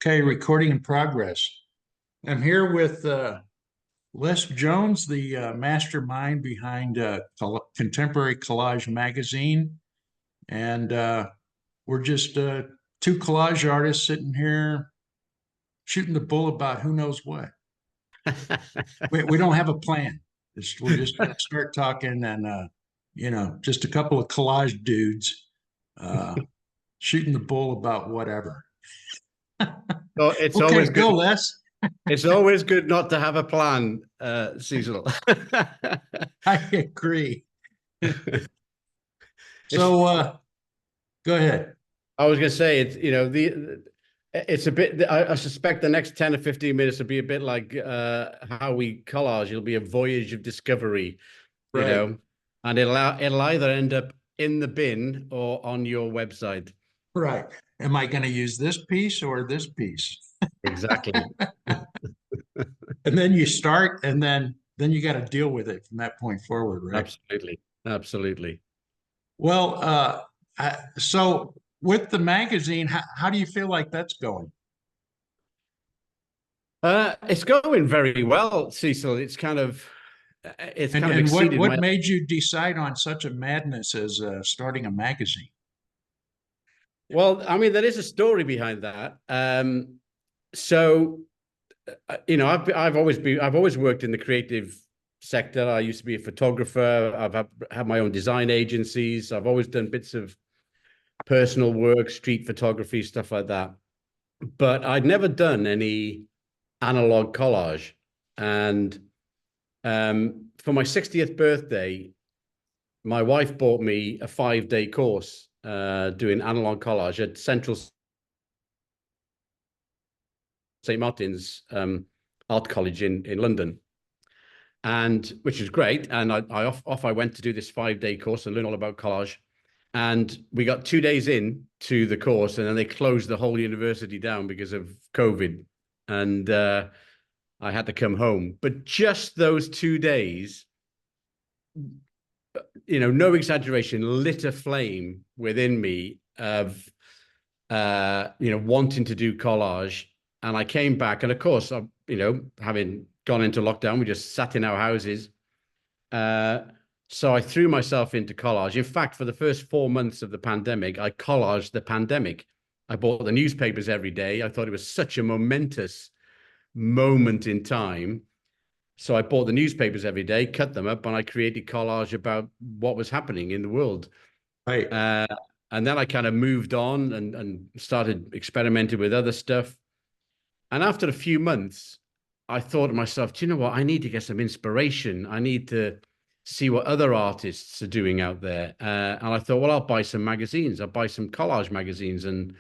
Okay, recording in progress. I'm here with Les Jones, the mastermind behind Contemporary Collage Magazine. And we're just two collage artists sitting here shooting the bull about who knows what. We don't have a plan. We're just going to start talking and, just a couple of collage dudes uh, shooting the bull about whatever. So it's Okay, always go, good. Les. It's always good not to have a plan, Cecil. I agree. So go ahead. I was going to say it's a bit. I suspect the next 10 or 15 minutes will be a bit like how we collage. It'll be a voyage of discovery, Right. and it'll either end up in the bin or on your website. Right. Am I going to use this piece or this piece? Exactly. And then you start, and then you got to deal with it from that point forward, right? Absolutely. Absolutely. Well, so with the magazine, how do you feel like that's going? It's going very well, Cecil. It's kind of And exceeded what my. made you decide on such a madness as starting a magazine? Well, I mean, there is a story behind that. So, I've always worked in the creative sector. I used to be a photographer. Had my own design agencies. I've always done bits of personal work, street photography, stuff like that. But I'd never done any analog collage. And for my 60th birthday, my wife bought me a 5-day course doing analog collage at Central St. Martin's Art College in London, and which is great. And I went to do this 5-day course and learn all about collage. And we got 2 days in to the course, and then they closed the whole university down because of COVID. And I had to come home. But just those 2 days, no exaggeration, lit a flame within me of, wanting to do collage. And I came back, and of course, having gone into lockdown, we just sat in our houses. So I threw myself into collage. In fact, for the first 4 months of the pandemic, I collaged the pandemic. I bought the newspapers every day. I thought it was such a momentous moment in time. So I bought the newspapers every day, cut them up, and I created collage about what was happening in the world. Right. And then I kind of moved on and started experimenting with other stuff. And after a few months, I thought to myself, do you know what? I need to get some inspiration. I need to see what other artists are doing out there. And I thought, well, I'll buy some magazines. I'll buy some collage magazines and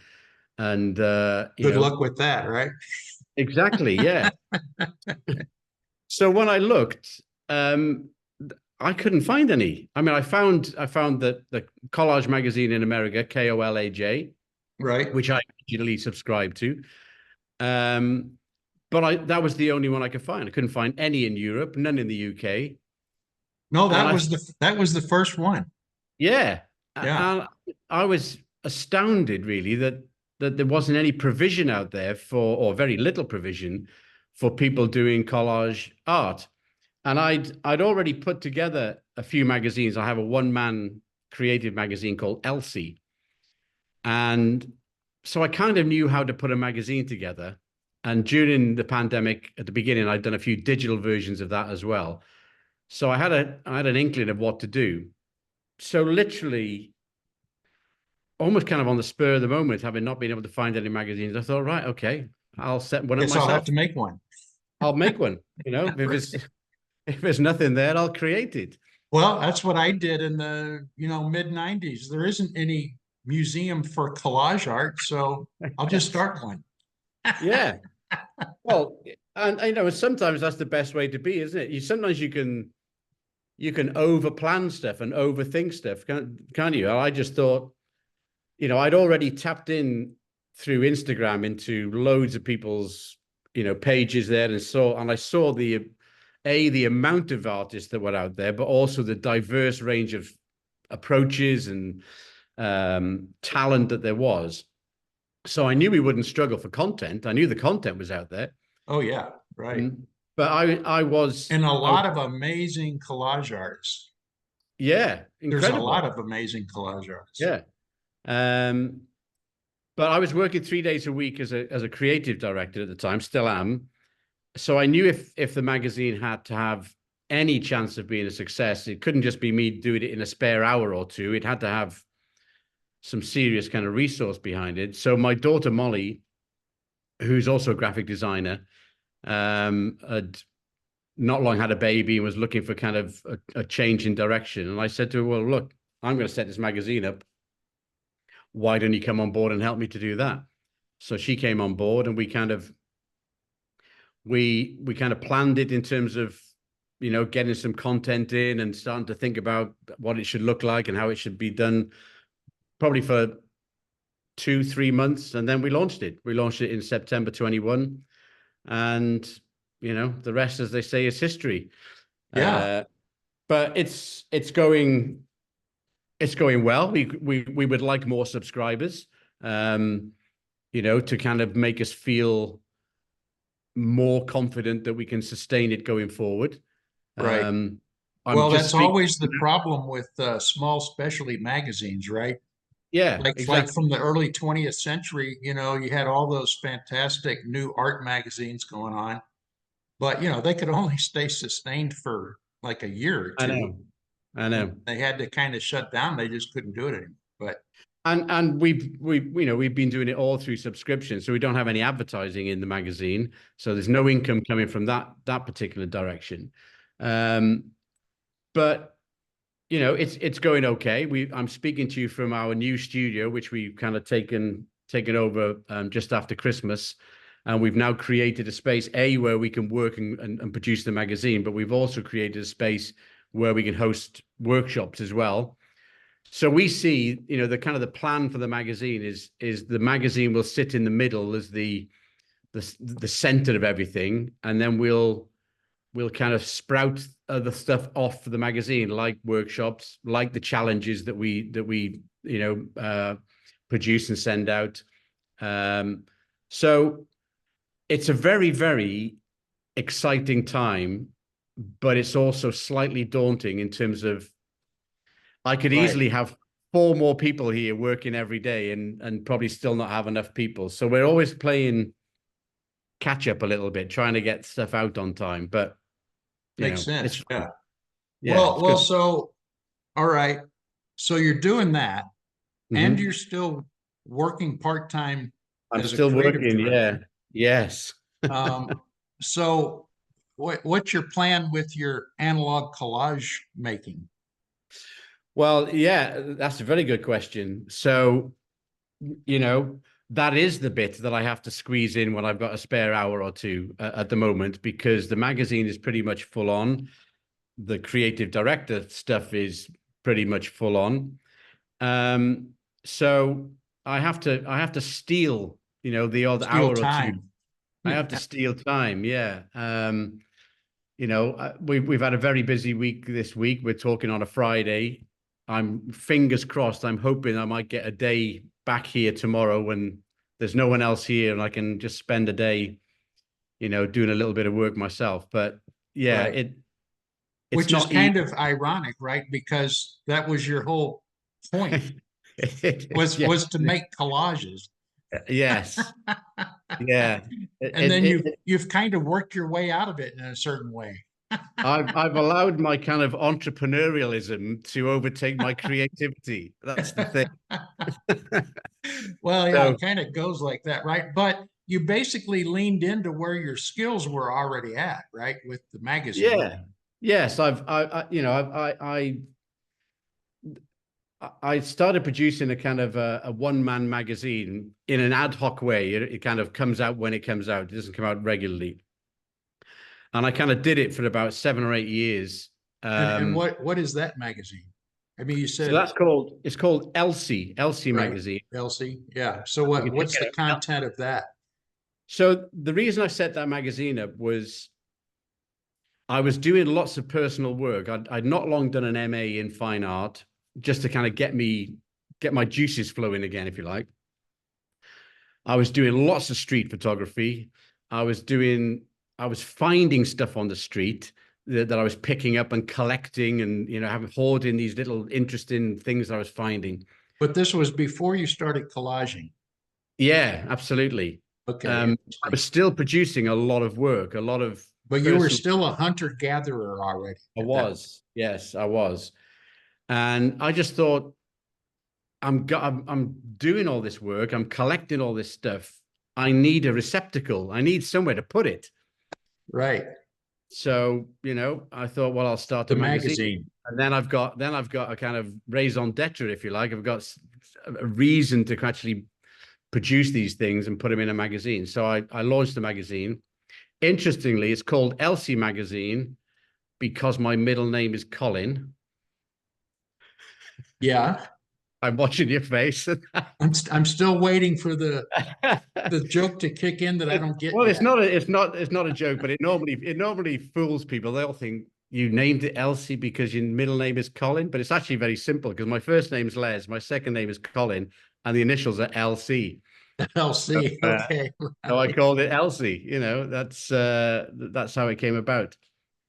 Good luck with that, right? Exactly, yeah. So when I looked, I couldn't find any. I mean, I found that the Collage magazine in America, KOLAJ, Right. which I immediately subscribed to. But that was the only one I could find. I couldn't find any in Europe, none in the UK. No, that was the first one. Yeah. Yeah. And I was astounded, really, that there wasn't any provision out there or very little provision for people doing collage art. And I'd already put together a few magazines. I have a one-man creative magazine called Elsie. And so I kind of knew how to put a magazine together. And during the pandemic, at the beginning, I'd done a few digital versions of that as well. So I had an inkling of what to do. So literally, almost kind of on the spur of the moment, having not been able to find any magazines, I thought, right, okay, I'll set one up myself. I'll have to make one. I'll make one. If there's nothing there, I'll create it. Well, that's what I did in the mid 90s. There isn't any museum for collage art, so I'll just start one. Yeah. Well, and sometimes that's the best way to be, isn't it? Sometimes you can over plan stuff and overthink stuff, can't you? I just thought, I'd already tapped in through Instagram into loads of people's, pages there, and I saw the amount of artists that were out there, but also the diverse range of approaches and talent that there was. So I knew we wouldn't struggle for content. I knew the content was out there. Oh yeah, right. But I was, And a I was, lot of amazing collage artists. yeah, There's a lot incredible. of amazing collage artists. Yeah. Um, but I was working 3 days a week as a creative director at the time, still am. So I knew if the magazine had to have any chance of being a success, it couldn't just be me doing it in a spare hour or two. It had to have some serious kind of resource behind it. So my daughter Molly, who's also a graphic designer, had not long had a baby and was looking for kind of a change in direction. And I said to her, well, look, I'm going to set this magazine up. Why don't you come on board and help me to do that? So she came on board, and we kind of planned it in terms of, you know, getting some content in and starting to think about what it should look like and how it should be done, probably for 2-3 months. And then we launched it. We launched it in September 21. And, you know, the rest, as they say, is history. Yeah, But it's going well. We would like more subscribers, you know, to kind of make us feel more confident that we can sustain it going forward. right. I'm Well, just that's speaking. always the problem with small specialty magazines, right? Yeah, Like exactly. from the early 20th century, you know, you had all those fantastic new art magazines going on, but you know, they could only stay sustained for like a year or I two. know. I And know. they had to kind of shut down. They just couldn't do it anymore. But And we've been doing it all through subscription, so we don't have any advertising in the magazine, so there's no income coming from that particular direction. Um, but you know, it's going okay. I'm speaking to you from our new studio, which we've kind of taken over just after Christmas, and we've now created a space where we can work and produce the magazine, but we've also created a space where we can host workshops as well. So we see, you know, the kind of the plan for the magazine is the magazine will sit in the middle as the center of everything, and then we'll kind of sprout other stuff off for the magazine, like workshops, like the challenges that we you know produce and send out. So it's a very, very exciting time, but it's also slightly daunting in terms of I could right, easily have 4 more people here working every day and probably still not have enough people. So we're always playing catch up a little bit, trying to get stuff out on time. But you makes know, it's sense. Yeah. yeah, it's good. So all right. So you're doing that, and Hmm. you're still working part-time I'm as a still creative working. Yeah. director. Yes. So what's your plan with your analog collage making? Well, yeah, that's a very good question. So, you know, that is the bit that I have to squeeze in when I've got a spare hour or two at the moment, because the magazine is pretty much full on. The creative director stuff is pretty much full on. Um, so I have to steal, you know, the odd Steal hour or two. time. I have to steal time. Yeah. You know, we've had a very busy week this week. We're talking on a Friday. I'm fingers crossed. I'm hoping I might get a day back here tomorrow when there's no one else here and I can just spend a day, you know, doing a little bit of work myself. But yeah, Right. it's Which is not easy. kind of ironic, right? Because that was your whole point Yeah. was to make collages. Yes. Yeah. And then It, you've kind of worked your way out of it in a certain way. I've allowed my kind of entrepreneurialism to overtake my creativity. That's the thing. Well, yeah, So it kind of goes like that, right? But you basically leaned into where your skills were already at, right? With the magazine. yeah, yes, you know, I started producing a kind of a one-man magazine in an ad hoc way. It kind of comes out when it comes out. It doesn't come out regularly. And I kind of did it for about 7 or 8 years. And Um, what is that magazine? I mean, you so said it's called Elsie right, magazine. Elsie. Yeah. So You can check what's the it out. content of that? So the reason I set that magazine up was I was doing lots of personal work. I'd not long done an MA in fine art just to kind of get my juices flowing again, if you like. I was doing lots of street photography. I was doing, I was finding stuff on the street that I was picking up and collecting, and having hoarding these little interesting things I was finding. But this was before you started collaging. Yeah, absolutely. Okay, I interesting. was still producing a lot of work, a lot of But you were personal. still a hunter-gatherer already I at that. was, yes, I was, and I just thought, I'm doing all this work. I'm collecting all this stuff. I need a receptacle. I need somewhere to put it. Right. So, I thought, well, I'll start a The magazine. magazine. And then I've got a kind of raison d'etre, if you like. I've got a reason to actually produce these things and put them in a magazine. So I launched the magazine. Interestingly, it's called Elsie Magazine because my middle name is Colin. Yeah. I'm watching your face. I'm still waiting for the joke to kick in that I don't get Well, yet. it's not a joke, but it normally fools people. They'll think you named it Elsie because your middle name is Colin, but it's actually very simple because my first name's Les, my second name is Colin, and the initials are LC. LC. Okay. So I Right. called it Elsie. That's how it came about.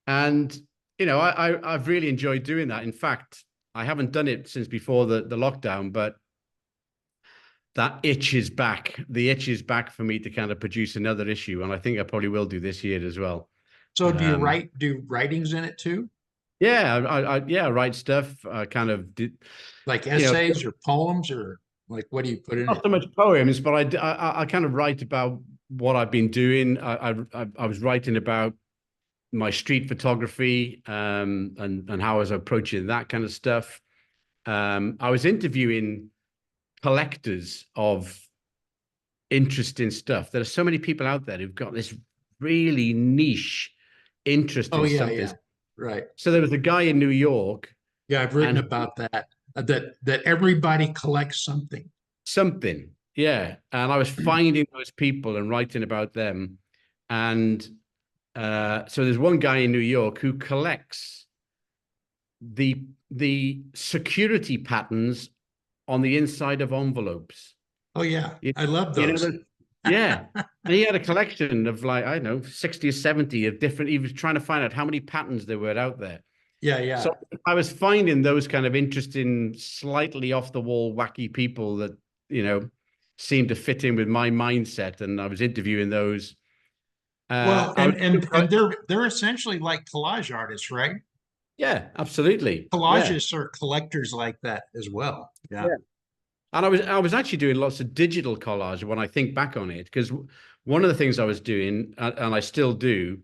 And I've really enjoyed doing that. In fact, I haven't done it since before the lockdown, but that itch is back. The itch is back for me to kind of produce another issue, and I think I probably will do this year as well. So Um, do writings in it too? yeah, I write stuff. I kind of did, Like you know, essays or poems or like what do you put in not it? so much poems, but I kind of write about what I've been doing. I was writing about my street photography, and how I was approaching that kind of stuff. I was interviewing collectors of interesting stuff. There are so many people out there who've got this really niche interest Oh in yeah, something. yeah. Right. So there was a guy in New York, Yeah, I've written and about that. That everybody collects something. something, yeah. And I was finding those people and writing about them. And so there's one guy in New York who collects the security patterns on the inside of envelopes. Oh yeah. You, I love you know, those. yeah. And he had a collection of, like, I don't know, 60 or 70 of different, he was trying to find out how many patterns there were out there. Yeah, yeah. So I was finding those kind of interesting, slightly off the wall, wacky people that, seemed to fit in with my mindset. And I was interviewing those. Well, I was, and they're essentially like collage artists, right? yeah, absolutely. Yeah. Collagists are collectors like that as well. Yeah. Yeah. And I was actually doing lots of digital collage when I think back on it, because one of the things I was doing, and I still do,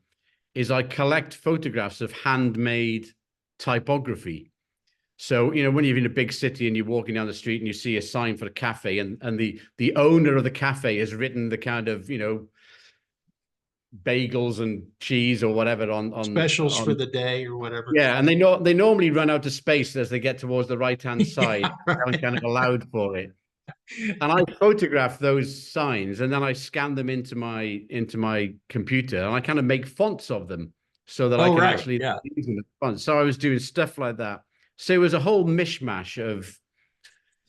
is I collect photographs of handmade typography. So, when you're in a big city and you're walking down the street and you see a sign for a cafe, and the owner of the cafe has written the kind of, bagels and cheese or whatever Specials for on the day or whatever. yeah, and they normally run out of space as they get towards the right hand side. Yeah, They haven't right. kind of allowed for it. And I photograph those signs, and then I scan them into my computer, and I kind of make fonts of them so that I Oh, can right. actually Yeah. use them as fonts. So I was doing stuff like that. So it was a whole mishmash of,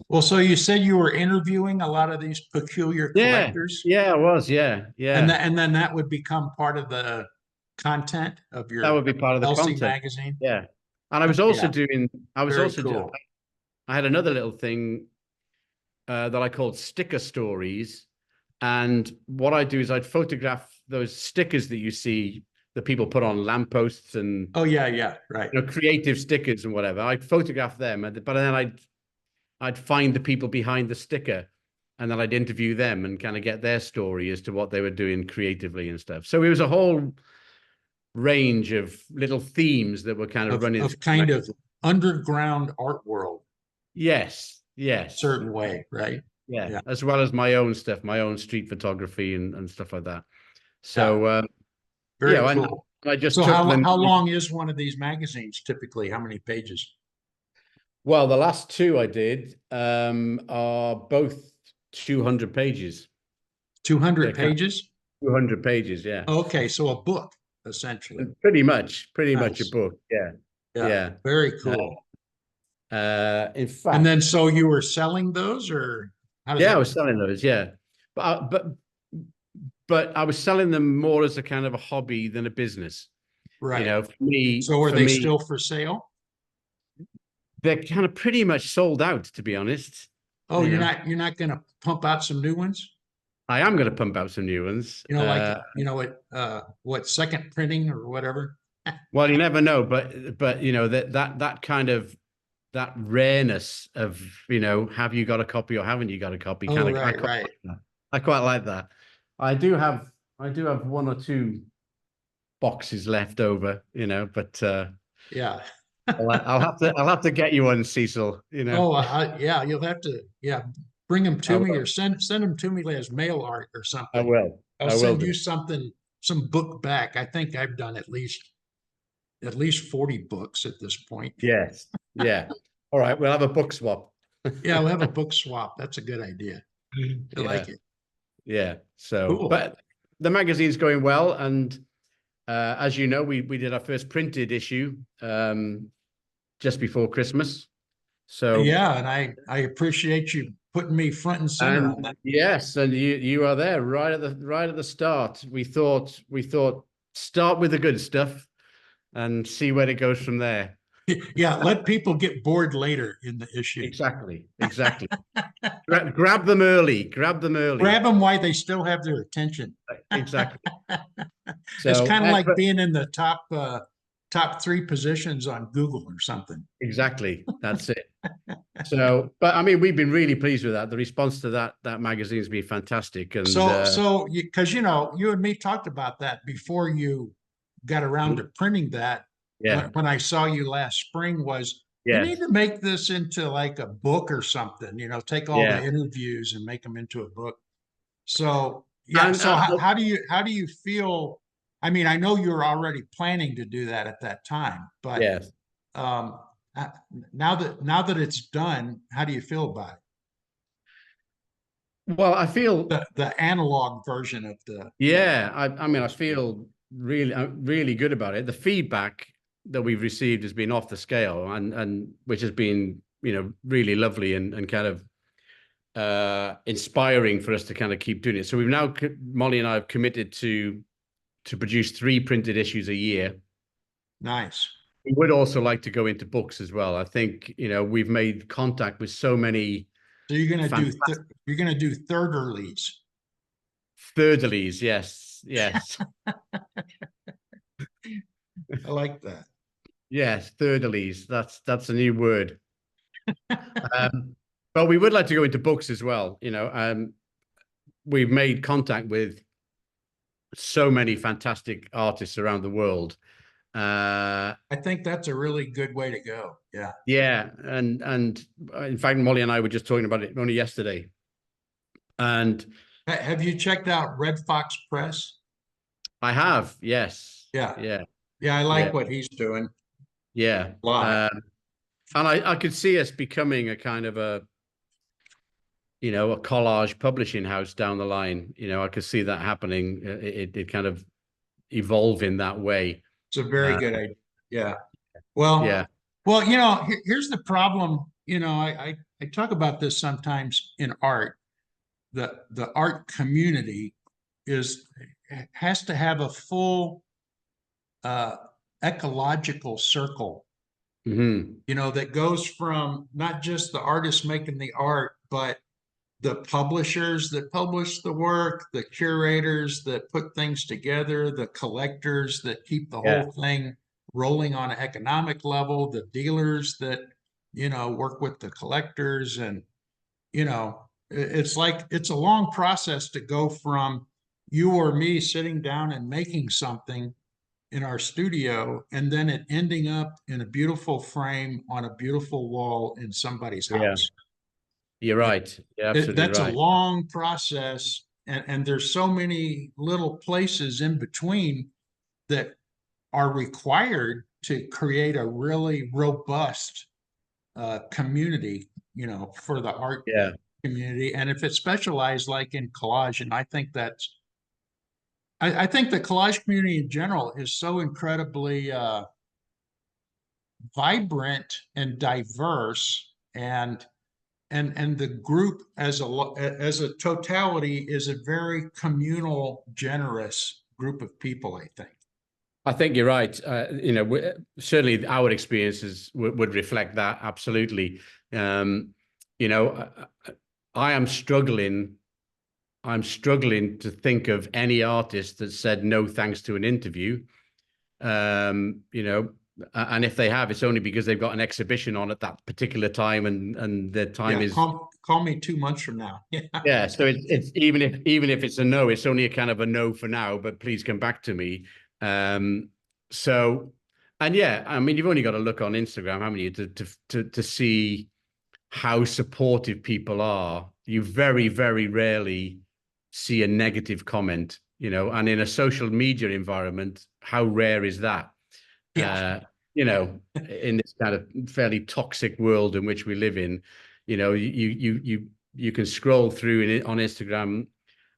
Well, so you said you were interviewing a lot of these peculiar yeah, collectors, yeah, I was, yeah, and yeah. then that would become part of the content of That your would be part of the Elsie content. magazine. Yeah. And I was also Yeah, doing, very cool. I had another little thing that I called sticker stories. And what I do is I'd photograph those stickers that you see that people put on lampposts and, Oh, yeah, yeah, right. creative stickers and whatever. I'd photograph them, but then I'd find the people behind the sticker, and then I'd interview them and kind of get their story as to what they were doing creatively and stuff. So it was a whole range of little themes that were kind of running through Of the kind of magazine. underground art world, Yes, yes. certain way, right? Yeah, Yeah, as well as my own stuff, my own street photography and stuff like that. yeah, So very yeah, and cool. I just So took the how long is one of these magazines typically? How many pages? well, the last two I did are both 200 pages. 200 They're kind of pages? 200 pages, yeah. Okay, so a book essentially. Pretty much a Nice. book, yeah, Yeah, yeah. very Uh, cool. in And fact, then so you were selling those or how does yeah, I that was work? selling those, yeah. but I was selling them more as a kind of a hobby than a business. You Right. know, So are for they me, still for sale? they're kind of pretty much sold out, to be honest. Oh, You know, you're not going to pump out some new ones? I am going to pump out some new ones. You know, like, you know, what, second printing or whatever? Well, you never know, but you know that kind of that rareness of, you know, have you got a copy or haven't you got a copy? Oh, Kind of, right, right. I quite like that. I do have one or two boxes left over, you know, but Yeah. I'll have to get you one, Cecil. You know, Oh, yeah, you'll have to, yeah, bring them I to me or will. send them to me as mail art or I something. will. I'll I will send you do. something, some book back. I think I've done at least 40 books at this point. Yes. Yeah. All right. We'll have a book swap. Yeah, we'll have a book swap. That's a good idea. I Yeah. like it. Yeah. So, Cool. but the magazine's going well, and as you know, we did our first printed issue just before Christmas. So, Yeah, and I appreciate you putting me front and center on and that. yes, and you are there right at the start. We thought start with the good stuff and see where it goes from there. Yeah, let people get bored later in the issue. Exactly. Exactly. Grab them early. Grab them Grab early. them while they still have their attention. Exactly. It's So, kind of like being in the top three positions on Google or something. exactly. That's it. So, but I mean, we've been really pleased with that. The response to that magazine's been fantastic, and So because you know, you and me talked about that before you got around to printing that. yeah, When I saw you last spring, was you need yes, to make this into like a book or something. You know, take all the yeah, interviews and make them into a book. So yeah. and So how do you feel? I mean, I know you're already planning to do that at that time, but yes. um, uh, now that it's done, how do you feel about it? Well, I feel, The analog version of the yeah, I mean, I feel really good about it. The feedback that we've received has been off the scale, and which has been, you know, really lovely and kind of inspiring for us to kind of keep doing it. So we've now, Molly and I have committed to produce 3 printed issues a year. nice. We would also like to go into books as well. I think, you know, we've made contact with so many So fantastic you're gonna do thirderlies. thirdies. Yes, yes, I like that. yes, thirdies. That's a new word. Um, but we would like to go into books as well. You know, we've made contact with so many fantastic artists around the world. I think that's a really good way to go. Yeah. Yeah, and in fact, Molly and I were just talking about it only yesterday. And Have you checked out Red Fox Press? I have, yes, Yeah. yeah, Yeah, I yeah, like what he's doing yeah. a lot. And I could see us becoming a kind of a, you know, a collage publishing house down the line. You know, I could see that happening. It kind of evolve in that way. It's a very Uh, good idea. Yeah. yeah, You know, here's the problem. You know, I talk about this sometimes in art. The art community is has to have a full uh, ecological circle, hmm, you know, that goes from not just the artist making the art, but the publishers that publish the work, the curators that put things together, the collectors that keep the yeah, whole thing rolling on an economic level, the dealers that, you know, work with the collectors. And, you know, it's like it's a long process to go from you or me sitting down and making something in our studio and then it ending up in a beautiful frame on a beautiful wall in somebody's yeah. house. You're right. You're absolutely That's a right. long process, and there's so many little places in between that are required to create a really robust community, you know, for the art Yeah, community. And if it's specialized like in collage, and I think the collage community in general is so incredibly vibrant and diverse, and the group as a totality is a very communal, generous group of people, I think. I think you're right. Certainly our experiences would reflect that absolutely. You know, I am struggling. I'm struggling to think of any artist that said no thanks to an interview. You know, and if they have, it's only because they've got an exhibition on at that particular time, and their time Yeah, is. call me 2 months from now. Yeah, so it's even if it's a no, it's only a kind of a no for now, but please come back to me. So, and yeah, I mean, you've only got to look on Instagram, haven't you, to see how supportive people are. You very, very rarely see a negative comment, you know, and in a social media environment, how rare is that? Yeah. You know, in this kind of fairly toxic world in which we live in, you know, you can scroll through on Instagram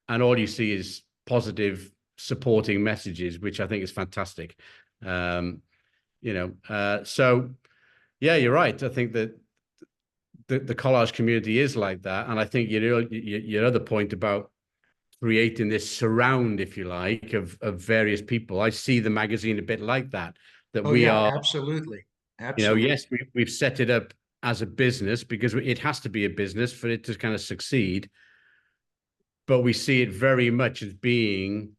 and all you see is positive supporting messages, which I think is fantastic. You know, so yeah, you're right. I think that the collage community is like that, and I think your other point about creating this surround, if you like, of various people. I see the magazine a bit like that. That Oh we yeah, are, absolutely. you know, Absolutely. yes, we've set it up as a business because it has to be a business for it to kind of succeed. But we see it very much as being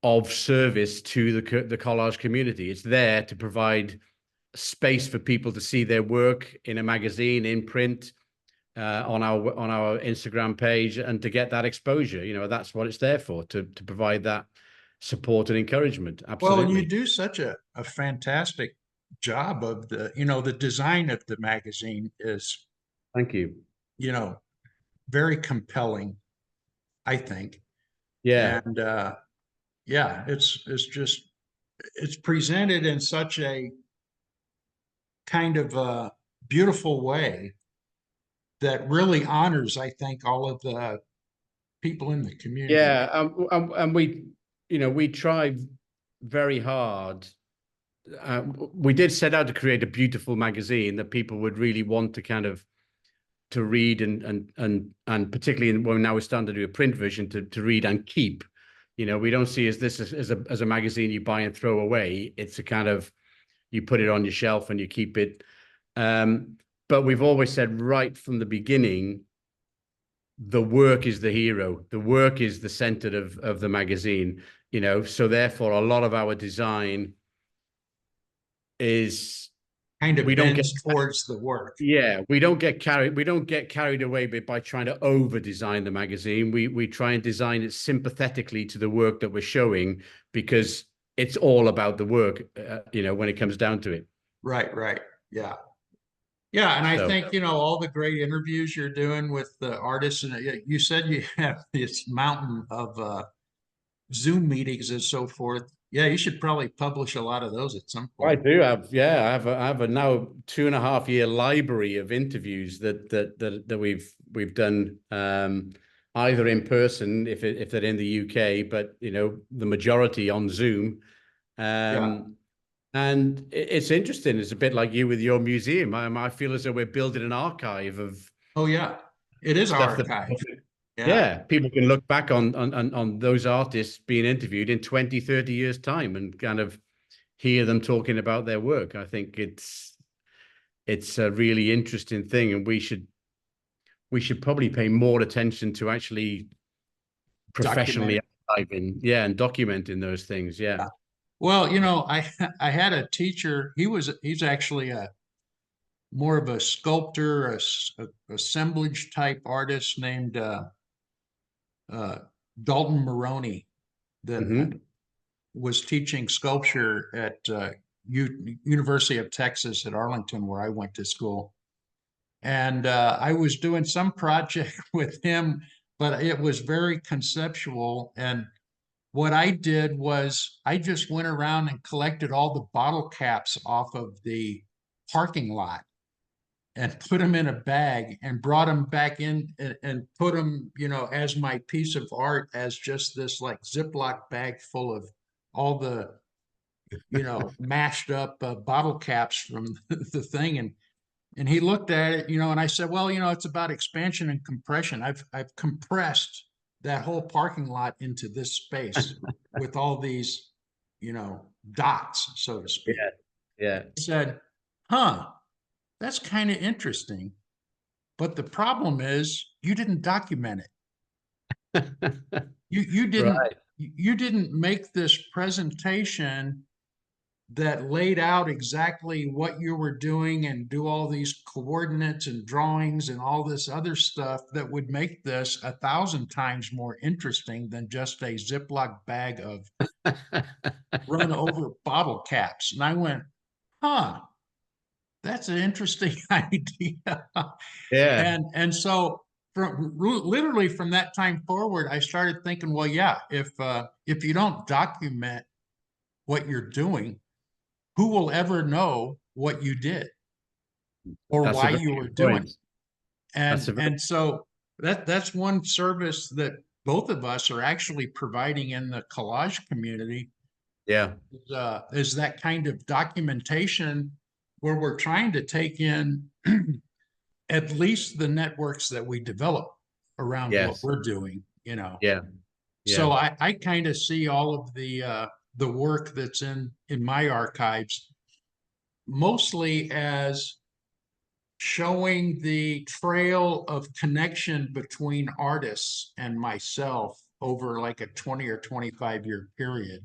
of service to the collage community. It's there to provide space for people to see their work in a magazine, in print, on our Instagram page, and to get that exposure. You know, that's what it's there for, to provide that support and encouragement. Well, and you Absolutely. do such a fantastic job of the design of the magazine is, Thank you. you know, very compelling, I think. Yeah. And yeah, it's just it's presented in such a kind of a beautiful way that really honors, I think, all of the people in the community. Yeah. And we, you know, we tried very hard. We did set out to create a beautiful magazine that people would really want to kind of to read and particularly when now we're starting to do a print version to read and keep. You know, we don't see this as a magazine you buy and throw away. It's a kind of you put it on your shelf and you keep it. But we've always said right from the beginning, the work is the hero. The work is the center of the magazine. You know, so therefore a lot of our design is Kind of we don't get bends towards the work. yeah, we don't get carried away by trying to over design the magazine. We try and design it sympathetically to the work that we're showing because it's all about the work, you know, when it comes down to it. Right, right. Yeah. Yeah, and I So think, all the great interviews you're doing with the artists, and you said you have this mountain of Zoom meetings and so forth. Yeah, you should probably publish a lot of those at some I point. do have, yeah, I have a now 2.5 year library of interviews that we've done either in person if they're in the UK, but you know, the majority on Zoom. Yeah. Um, And it's interesting. It's a bit like you with your museum. I feel as though we're building an archive of Oh, yeah. It is stuff that, archive. Yeah. yeah, people can look back on those artists being interviewed in 20, 30 years' time and kind of hear them talking about their work. I think it's a really interesting thing, and we should probably pay more attention to actually Documented. professionally archiving, yeah, and documenting those things. Yeah. Yeah. Well, I had a teacher. He's actually a more of a sculptor, assemblage type artist named uh, Dalton Maroney that Hmm. was teaching sculpture at University of Texas at Arlington, where I went to school. And I was doing some project with him, but it was very conceptual. And what I did was I just went around and collected all the bottle caps off of the parking lot and put them in a bag and brought them back in and put them, as my piece of art as just this like Ziploc bag full of all the, mashed up bottle caps from the thing. And And he looked at it, and I said, well, it's about expansion and compression. I've compressed that whole parking lot into this space with all these, dots, so to speak. Yeah. Yeah. He said, huh, that's kind of interesting. But the problem is you didn't document it. You didn't Right. you didn't make this presentation that laid out exactly what you were doing and do all these coordinates and drawings and all this other stuff that would make this 1,000 times more interesting than just a Ziploc bag of run over bottle caps. And I went, huh, that's an interesting idea. Yeah. And so literally from that time forward, I started thinking, well, yeah, if you don't document what you're doing, who will ever know what you did or That's a why very you were good doing? point. That's And a very, and so that's one service that both of us are actually providing in the collage community yeah. is that kind of documentation where we're trying to take in at least the networks that we develop around what Yes. we're doing. Yeah. So Yeah. I kind of see all of the work that's in my archives mostly as showing the trail of connection between artists and myself over like a 20 or 25-year period,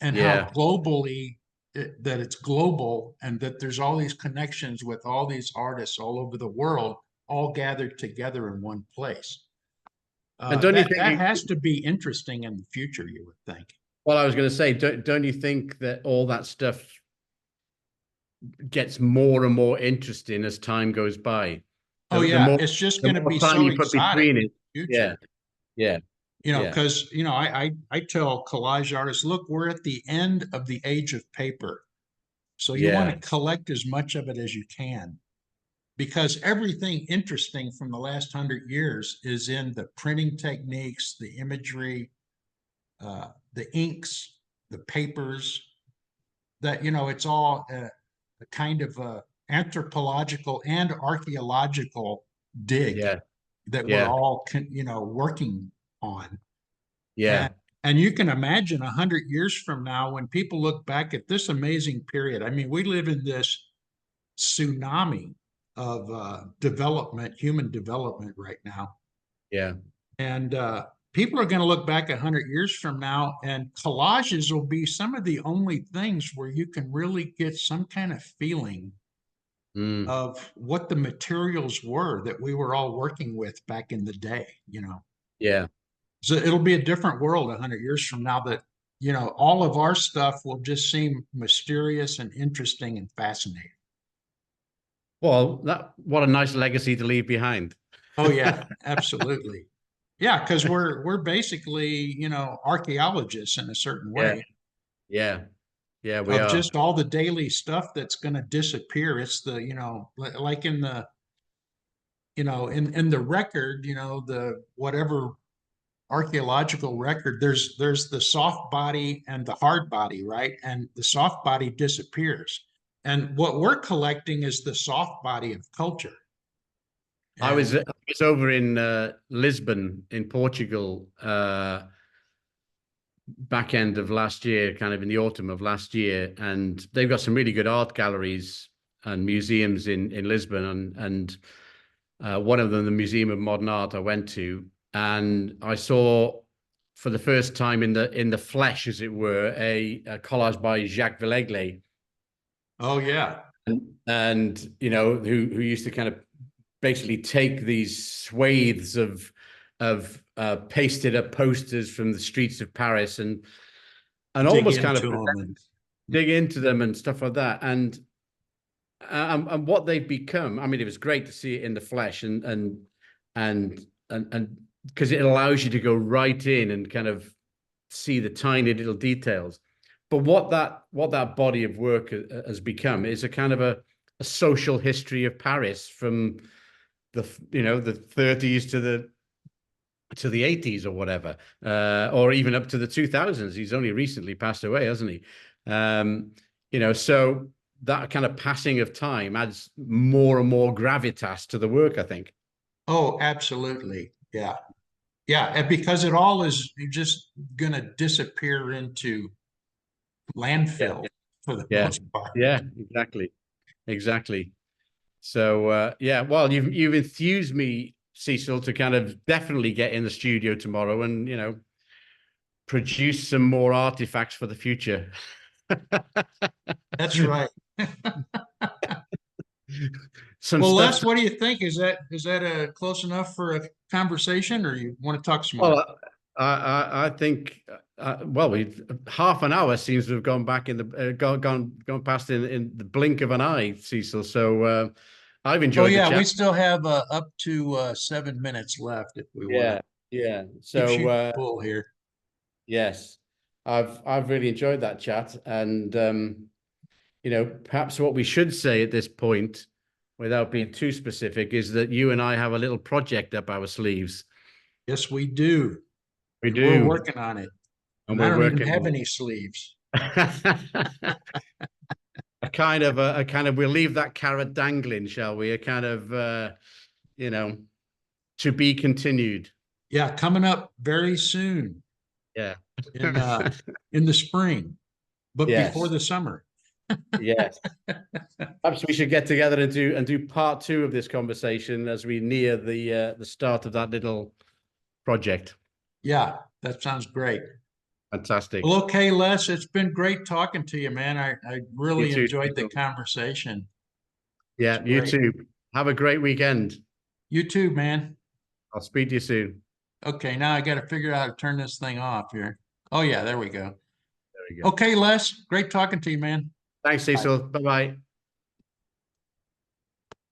and how Yeah. globally that it's global and that there's all these connections with all these artists all over the world all gathered together in one place. And don't you That think has to be interesting in the future, you would think. well, I was going to say, don't you think that all that stuff gets more and more interesting as time goes by? Oh The yeah, more it's just the going to more be time so you put exotic between in it. the Yeah. future. Yeah. Yeah. Because I tell collage artists, look, we're at the end of the age of paper. So you want Yeah. to collect as much of it as you can because everything interesting from the last 100 years is in the printing techniques, the imagery, the inks, the papers, that, it's all a kind of a anthropological and archaeological dig Yeah. that we're Yeah. all, working on. And Yeah. and you can imagine 100 years from now when people look back at this amazing period. I mean, we live in this tsunami of development, human development right now, Yeah. and people are going to look back 100 years from now, and collages will be some of the only things where you can really get some kind of feeling Mm. of what the materials were that we were all working with back in the day. Yeah. So it'll be a different world 100 years from now that, all of our stuff will just seem mysterious and interesting and fascinating. Well, that what a nice legacy to leave behind. Oh yeah, absolutely. Yeah, because we're basically, archaeologists in a certain Yeah. way Yeah. Yeah. We of are. just all the daily stuff that's going to disappear. It's the, like in the, in the record, the whatever archaeological record, there's the soft body and the hard body, right? And the soft body disappears. And what we're collecting is the soft body of culture. And I was over in Lisbon in Portugal back end of last year, kind of in the autumn of last year, and they've got some really good art galleries and museums in Lisbon, and one of them, the Museum of Modern Art, I went to, and I saw for the first time in the flesh, as it were, a collage by Jacques Villègle, oh yeah, and who used to kind of basically take these swathes of pasted up posters from the streets of Paris and dig almost kind of into them and dig into them and stuff like that. And what they've become. I mean, it was great to see it in the flesh and because it allows you to go right in and kind of see the tiny little details. But what that body of work has become is a kind of a social history of Paris from the 30s to the 80s or whatever, or even up to the 2000s. He's only recently passed away, hasn't he? So that kind of passing of time adds more and more gravitas to the work, I think. Oh, absolutely. Yeah. Yeah. And because it all is just going to disappear into landfill for the Yeah, most part. yeah, exactly, exactly. So yeah, well, you've enthused me, Cecil, to kind of definitely get in the studio tomorrow and produce some more artifacts for the future. That's right. Some Well, stuff. Les, what do you think? Is that a close enough for a conversation, or you want to talk some more? Well, I think well, we half an hour seems to have gone back in the gone past in the blink of an eye, Cecil. So I've Oh enjoyed the yeah, we chat. still have up to 7 minutes left if we want to Yeah, yeah. keep So shooting full here. yes, I've really enjoyed that chat, and perhaps what we should say at this point, without being too specific, is that you and I have a little project up our sleeves. Yes, we do. We And we're do, working on it. and And I we're don't even working have on any sleeves. a kind of we'll leave that carrot dangling, shall we? A kind of you know to be continued. Yeah, coming up very soon Yeah. in in the spring, but before Yes. the summer. Yes. Perhaps we should get together and do part two of this conversation as we near the start of that little project. Yeah, that sounds great. Fantastic. Well, okay, Les, it's been great talking to you, man. I You really too. enjoyed the Cecil. conversation. It's Yeah, you great. too. Have a great weekend. You too, man. I'll speak to you soon. Okay, now I got to figure out how to turn this thing off here. Oh, yeah, there we go. There we go. Okay, Les, great talking to you, man. Thanks, Bye. Cecil. Bye bye.